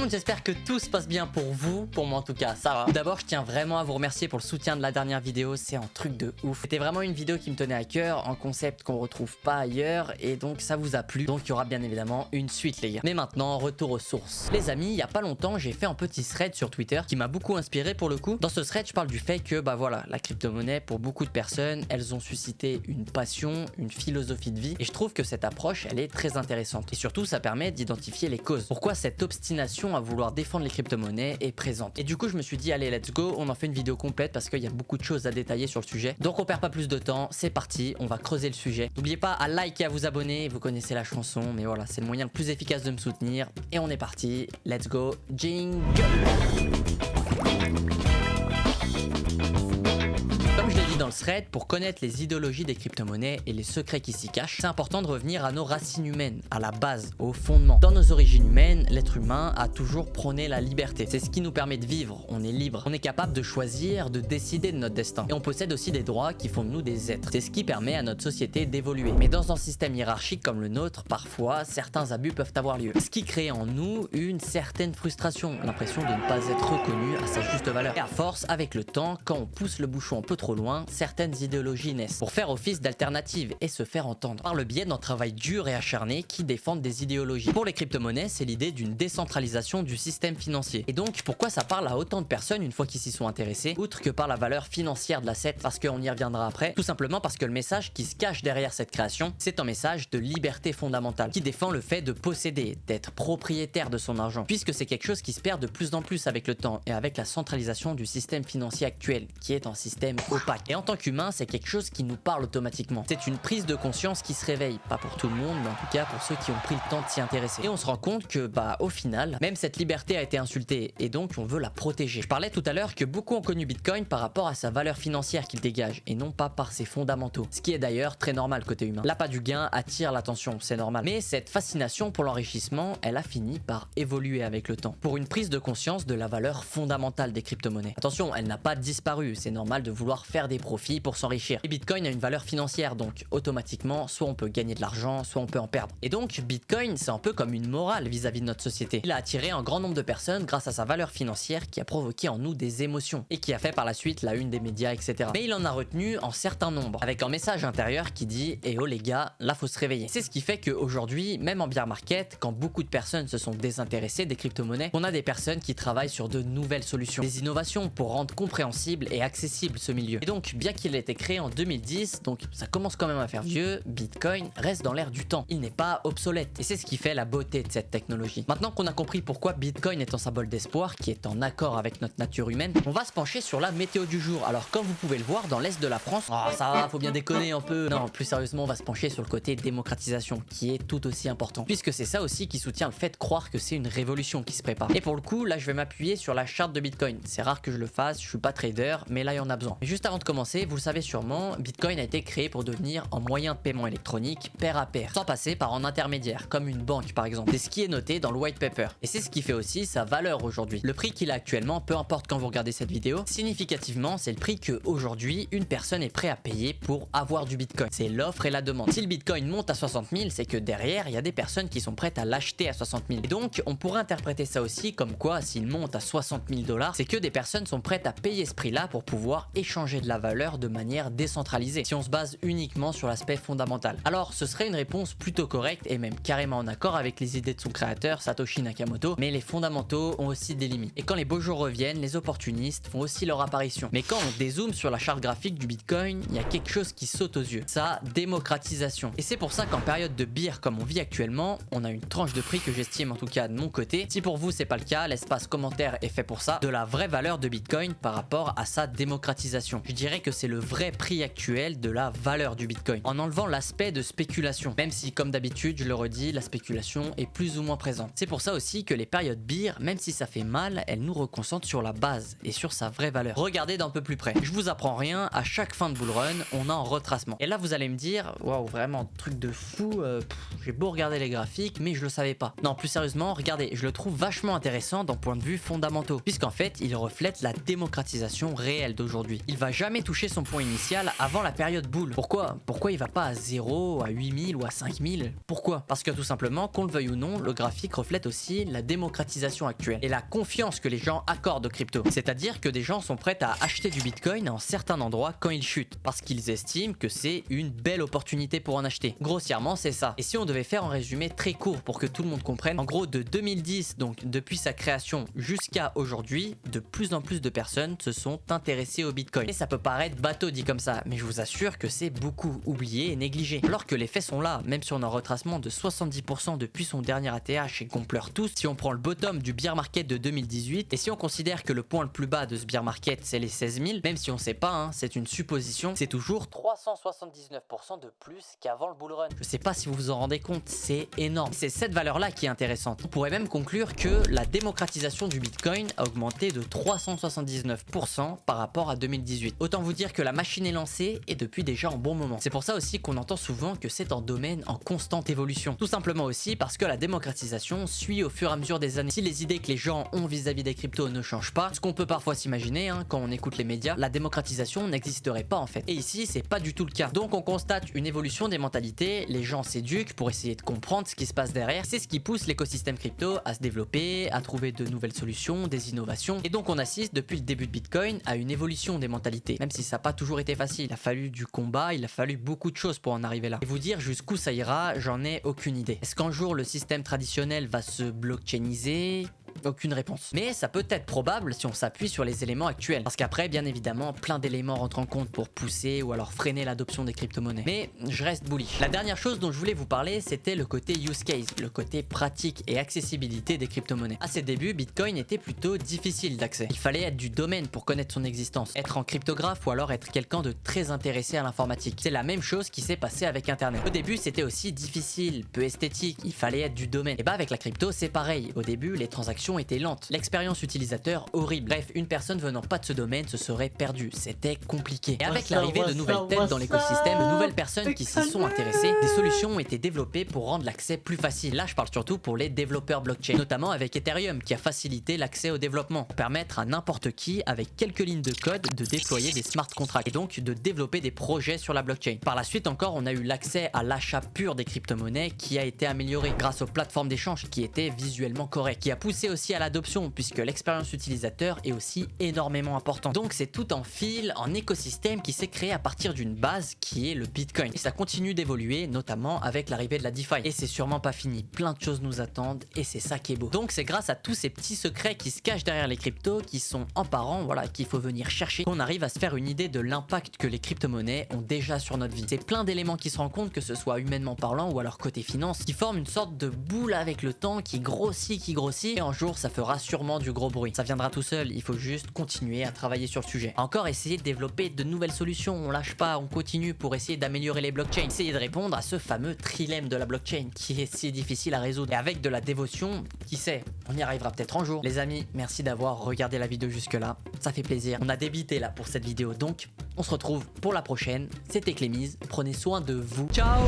monde, j'espère que tout se passe bien pour vous, pour moi en tout cas, ça va. Tout d'abord, je tiens vraiment à vous remercier pour le soutien de la dernière vidéo, c'est un truc de ouf. C'était vraiment une vidéo qui me tenait à cœur, un concept qu'on retrouve pas ailleurs, et donc ça vous a plu. Donc il y aura bien évidemment une suite les gars. Mais maintenant, retour aux sources. Les amis, il y a pas longtemps, j'ai fait un petit thread sur Twitter qui m'a beaucoup inspiré pour le coup. Dans ce thread, je parle du fait que bah voilà, la crypto-monnaie pour beaucoup de personnes, elles ont suscité une passion, une philosophie de vie, et je trouve que cette approche, elle est très intéressante. Et surtout, ça permet d'identifier les causes. Pourquoi cette obstination à vouloir défendre les crypto-monnaies est présente. Et du coup, je me suis dit, allez, let's go, on en fait une vidéo complète parce qu'il y a beaucoup de choses à détailler sur le sujet. Donc, on perd pas plus de temps, c'est parti, on va creuser le sujet. N'oubliez pas à liker et à vous abonner, vous connaissez la chanson, mais voilà, c'est le moyen le plus efficace de me soutenir. Et on est parti, let's go, jingle! Dans le thread, pour connaître les idéologies des crypto-monnaies et les secrets qui s'y cachent, c'est important de revenir à nos racines humaines, à la base, au fondement. Dans nos origines humaines, l'être humain a toujours prôné la liberté. C'est ce qui nous permet de vivre, on est libre. On est capable de choisir, de décider de notre destin. Et on possède aussi des droits qui font de nous des êtres. C'est ce qui permet à notre société d'évoluer. Mais dans un système hiérarchique comme le nôtre, parfois, certains abus peuvent avoir lieu. Ce qui crée en nous une certaine frustration, l'impression de ne pas être reconnu à sa juste valeur. Et à force, avec le temps, quand on pousse le bouchon un peu trop loin, certaines idéologies naissent pour faire office d'alternative et se faire entendre par le biais d'un travail dur et acharné qui défendent des idéologies. Pour les crypto-monnaies, c'est l'idée d'une décentralisation du système financier. Et donc, pourquoi ça parle à autant de personnes une fois qu'ils s'y sont intéressés, outre que par la valeur financière de l'asset, parce qu'on y reviendra après, tout simplement parce que le message qui se cache derrière cette création, c'est un message de liberté fondamentale, qui défend le fait de posséder, d'être propriétaire de son argent, puisque c'est quelque chose qui se perd de plus en plus avec le temps et avec la centralisation du système financier actuel, qui est un système opaque. Et en tant qu'humain, c'est quelque chose qui nous parle automatiquement. C'est une prise de conscience qui se réveille, pas pour tout le monde, mais en tout cas pour ceux qui ont pris le temps de s'y intéresser. Et on se rend compte que, bah, au final, même cette liberté a été insultée, et donc on veut la protéger. Je parlais tout à l'heure que beaucoup ont connu Bitcoin par rapport à sa valeur financière qu'il dégage, et non pas par ses fondamentaux. Ce qui est d'ailleurs très normal côté humain. L'appât du gain attire l'attention, c'est normal. Mais cette fascination pour l'enrichissement, elle a fini par évoluer avec le temps, pour une prise de conscience de la valeur fondamentale des crypto-monnaies. Attention, elle n'a pas disparu, c'est normal de vouloir faire des profits pour s'enrichir. Et Bitcoin a une valeur financière, donc automatiquement, soit on peut gagner de l'argent, soit on peut en perdre. Et donc, Bitcoin, c'est un peu comme une morale vis-à-vis de notre société. Il a attiré un grand nombre de personnes grâce à sa valeur financière qui a provoqué en nous des émotions et qui a fait par la suite la une des médias, etc. Mais il en a retenu en certain nombre, avec un message intérieur qui dit « Eh oh les gars, là faut se réveiller ». C'est ce qui fait qu'aujourd'hui, même en bear market, quand beaucoup de personnes se sont désintéressées des crypto-monnaies, on a des personnes qui travaillent sur de nouvelles solutions, des innovations pour rendre compréhensible et accessible ce milieu. Et donc, bien qu'il ait été créé en 2010, donc ça commence quand même à faire vieux, Bitcoin reste dans l'air du temps. Il n'est pas obsolète. Et c'est ce qui fait la beauté de cette technologie. Maintenant qu'on a compris pourquoi Bitcoin est un symbole d'espoir, qui est en accord avec notre nature humaine, on va se pencher sur la météo du jour. Alors comme vous pouvez le voir, dans l'est de la France, oh ça va, faut bien déconner un peu. Non, plus sérieusement, on va se pencher sur le côté démocratisation, qui est tout aussi important. Puisque c'est ça aussi qui soutient le fait de croire que c'est une révolution qui se prépare. Et pour le coup, là je vais m'appuyer sur la charte de Bitcoin. C'est rare que je le fasse, je suis pas trader, mais là il y en a besoin. Mais juste avant de commencer, vous le savez sûrement, Bitcoin a été créé pour devenir un moyen de paiement électronique pair à pair, sans passer par un intermédiaire, comme une banque par exemple. C'est ce qui est noté dans le white paper. Et c'est ce qui fait aussi sa valeur aujourd'hui. Le prix qu'il a actuellement, peu importe quand vous regardez cette vidéo, significativement, c'est le prix que aujourd'hui une personne est prête à payer pour avoir du Bitcoin. C'est l'offre et la demande. Si le Bitcoin monte à 60 000, c'est que derrière, il y a des personnes qui sont prêtes à l'acheter à 60 000. Et donc, on pourrait interpréter ça aussi comme quoi, s'il monte à 60 000 $, c'est que des personnes sont prêtes à payer ce prix-là pour pouvoir échanger de la valeur de manière décentralisée, si on se base uniquement sur l'aspect fondamental. Alors ce serait une réponse plutôt correcte et même carrément en accord avec les idées de son créateur Satoshi Nakamoto, mais les fondamentaux ont aussi des limites. Et quand les beaux jours reviennent, les opportunistes font aussi leur apparition. Mais quand on dézoome sur la charte graphique du Bitcoin, il y a quelque chose qui saute aux yeux, sa démocratisation. Et c'est pour ça qu'en période de bear comme on vit actuellement, on a une tranche de prix que j'estime en tout cas de mon côté, si pour vous c'est pas le cas, l'espace commentaire est fait pour ça, de la vraie valeur de Bitcoin par rapport à sa démocratisation. Je dirais que c'est le vrai prix actuel de la valeur du Bitcoin, en enlevant l'aspect de spéculation, même si comme d'habitude je le redis, la spéculation est plus ou moins présente. C'est pour ça aussi que les périodes bear, même si ça fait mal, elles nous reconcentrent sur la base et sur sa vraie valeur. Regardez d'un peu plus près, je vous apprends rien, à chaque fin de bull run on a un retracement. Et là vous allez me dire, waouh vraiment truc de fou, j'ai beau regarder les graphiques mais je le savais pas. Non plus sérieusement, regardez, je le trouve vachement intéressant d'un point de vue fondamentaux, puisqu'en fait il reflète la démocratisation réelle d'aujourd'hui. Il va jamais toucher toucher son point initial avant la période bull. Pourquoi il va pas à 0, à 8000 ou à 5000? Pourquoi? Parce que tout simplement, qu'on le veuille ou non, le graphique reflète aussi la démocratisation actuelle et la confiance que les gens accordent aux cryptos. C'est-à-dire que des gens sont prêts à acheter du bitcoin en certains endroits quand il chute, parce qu'ils estiment que c'est une belle opportunité pour en acheter. Grossièrement, c'est ça. Et si on devait faire un résumé très court pour que tout le monde comprenne, en gros de 2010, donc depuis sa création jusqu'à aujourd'hui, de plus en plus de personnes se sont intéressées au bitcoin. Et ça peut paraître bateau dit comme ça, mais je vous assure que c'est beaucoup oublié et négligé. Alors que les faits sont là, même si on a un retracement de 70% depuis son dernier ATH et qu'on pleure tous, si on prend le bottom du bear market de 2018, et si on considère que le point le plus bas de ce bear market c'est les 16 000, même si on sait pas, hein, c'est une supposition, c'est toujours 379% de plus qu'avant le bull run. Je sais pas si vous vous en rendez compte, c'est énorme. C'est cette valeur là qui est intéressante. On pourrait même conclure que la démocratisation du bitcoin a augmenté de 379% par rapport à 2018. Autant vous dire que la machine est lancée et depuis déjà un bon moment. C'est pour ça aussi qu'on entend souvent que c'est un domaine en constante évolution. Tout simplement aussi parce que la démocratisation suit au fur et à mesure des années. Si les idées que les gens ont vis-à-vis des cryptos ne changent pas, ce qu'on peut parfois s'imaginer hein, quand on écoute les médias, la démocratisation n'existerait pas en fait. Et ici, c'est pas du tout le cas. Donc on constate une évolution des mentalités, les gens s'éduquent pour essayer de comprendre ce qui se passe derrière. C'est ce qui pousse l'écosystème crypto à se développer, à trouver de nouvelles solutions, des innovations. Et donc on assiste depuis le début de Bitcoin à une évolution des mentalités. Même si ça n'a pas toujours été facile. Il a fallu du combat, il a fallu beaucoup de choses pour en arriver là. Et vous dire jusqu'où ça ira, j'en ai aucune idée. Est-ce qu'un jour le système traditionnel va se blockchainiser? Aucune réponse. Mais ça peut être probable si on s'appuie sur les éléments actuels. Parce qu'après, bien évidemment, plein d'éléments rentrent en compte pour pousser ou alors freiner l'adoption des crypto-monnaies. Mais je reste bullish. La dernière chose dont je voulais vous parler, c'était le côté use case, le côté pratique et accessibilité des crypto-monnaies. À ses débuts, Bitcoin était plutôt difficile d'accès. Il fallait être du domaine pour connaître son existence, être en cryptographe ou alors être quelqu'un de très intéressé à l'informatique. C'est la même chose qui s'est passé avec Internet. Au début, c'était aussi difficile, peu esthétique, il fallait être du domaine. Et bah avec la crypto, c'est pareil. Au début, les transactions était lente, l'expérience utilisateur horrible. Bref, une personne venant pas de ce domaine se serait perdue, c'était compliqué. Et avec l'arrivée de nouvelles têtes dans l'écosystème, de nouvelles personnes qui s'y sont intéressées, des solutions ont été développées pour rendre l'accès plus facile. Là, je parle surtout pour les développeurs blockchain, notamment avec Ethereum qui a facilité l'accès au développement, pour permettre à n'importe qui, avec quelques lignes de code, de déployer des smart contracts et donc de développer des projets sur la blockchain. Par la suite encore, on a eu l'accès à l'achat pur des crypto-monnaies qui a été amélioré grâce aux plateformes d'échange qui étaient visuellement correctes, qui a poussé aussi à l'adoption puisque l'expérience utilisateur est aussi énormément importante. Donc c'est tout un fil, un écosystème qui s'est créé à partir d'une base qui est le Bitcoin. Et ça continue d'évoluer, notamment avec l'arrivée de la DeFi. Et c'est sûrement pas fini, plein de choses nous attendent et c'est ça qui est beau. Donc c'est grâce à tous ces petits secrets qui se cachent derrière les cryptos, qui sont apparents, voilà, qu'il faut venir chercher, qu'on arrive à se faire une idée de l'impact que les crypto-monnaies ont déjà sur notre vie. C'est plein d'éléments qui se rencontrent, que ce soit humainement parlant ou alors côté finance, qui forment une sorte de boule avec le temps, qui grossit, et un jour ça fera sûrement du gros bruit. Ça viendra tout seul, il faut juste continuer à travailler sur le sujet. Encore essayer de développer de nouvelles solutions, on lâche pas, on continue pour essayer d'améliorer les blockchains, essayer de répondre à ce fameux trilemme de la blockchain qui est si difficile à résoudre. Et avec de la dévotion, qui sait, on y arrivera peut-être un jour. Les amis, merci d'avoir regardé la vidéo jusque là, ça fait plaisir. On a débité là pour cette vidéo, donc on se retrouve pour la prochaine. C'était Clémise, prenez soin de vous. Ciao.